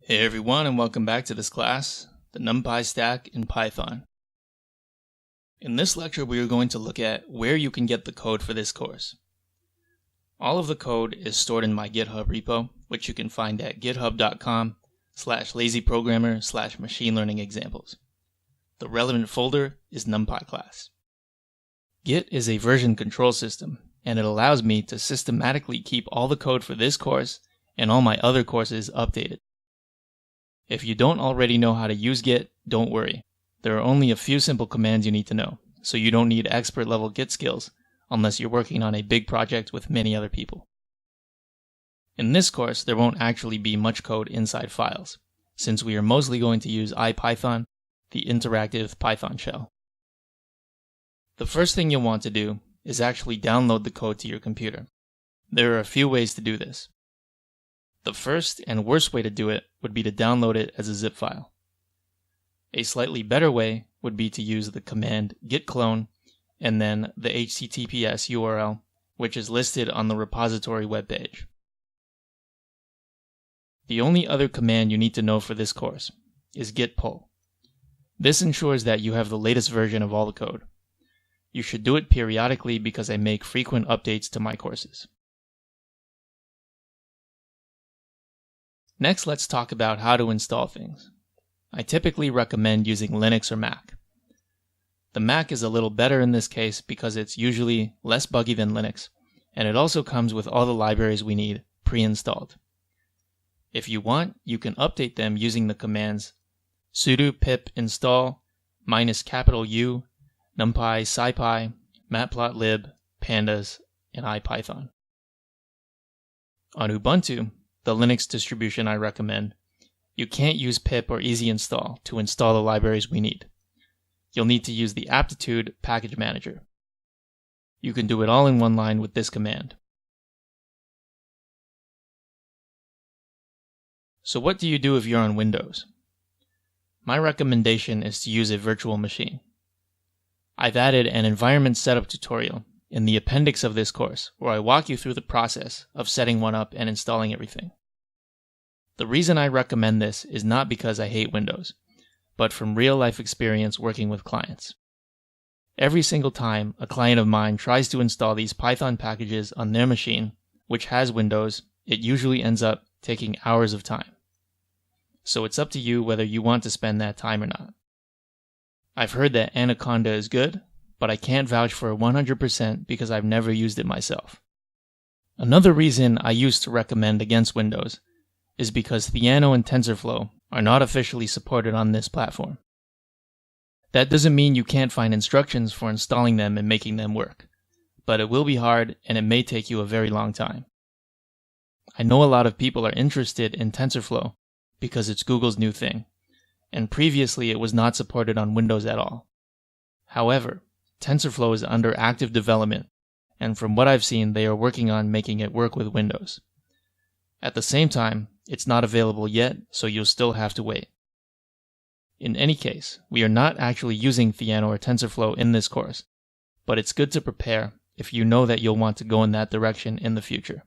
Hey everyone, and welcome back to this class, the NumPy stack in Python. In this lecture, we are going to look at where you can get the code for this course. All of the code is stored in my GitHub repo, which you can find at github.com/lazyprogrammer/machine-learning-examples. The relevant folder is NumPy class. Git is a version control system, and it allows me to systematically keep all the code for this course and all my other courses updated. If you don't already know how to use Git, don't worry. There are only a few simple commands you need to know, so you don't need expert level Git skills unless you're working on a big project with many other people. In this course, there won't actually be much code inside files, since we are mostly going to use IPython, the interactive Python shell. The first thing you'll want to do is actually download the code to your computer. There are a few ways to do this. The first and worst way to do it would be to download it as a zip file. A slightly better way would be to use the command git clone and then the HTTPS URL, which is listed on the repository webpage. The only other command you need to know for this course is git pull. This ensures that you have the latest version of all the code. You should do it periodically because I make frequent updates to my courses. Next, let's talk about how to install things. I typically recommend using Linux or Mac. The Mac is a little better in this case because it's usually less buggy than Linux, and it also comes with all the libraries we need pre-installed. If you want, you can update them using the commands sudo pip install -U, numpy, scipy, matplotlib, pandas, and IPython. On Ubuntu, the Linux distribution I recommend, you can't use pip or easy install to install the libraries we need. You'll need to use the aptitude package manager. You can do it all in one line with this command. So what do you do if you're on Windows? My recommendation is to use a virtual machine. I've added an environment setup tutorial in the appendix of this course, where I walk you through the process of setting one up and installing everything. The reason I recommend this is not because I hate Windows, but from real-life experience working with clients. Every single time a client of mine tries to install these Python packages on their machine, which has Windows, it usually ends up taking hours of time. So it's up to you whether you want to spend that time or not. I've heard that Anaconda is good, but I can't vouch for it 100% because I've never used it myself. Another reason I used to recommend against Windows is because Theano and TensorFlow are not officially supported on this platform. That doesn't mean you can't find instructions for installing them and making them work, but it will be hard and it may take you a very long time. I know a lot of people are interested in TensorFlow because it's Google's new thing, and previously it was not supported on Windows at all. However, TensorFlow is under active development, and from what I've seen, they are working on making it work with Windows. At the same time, it's not available yet, so you'll still have to wait. In any case, we are not actually using Theano or TensorFlow in this course, but it's good to prepare if you know that you'll want to go in that direction in the future.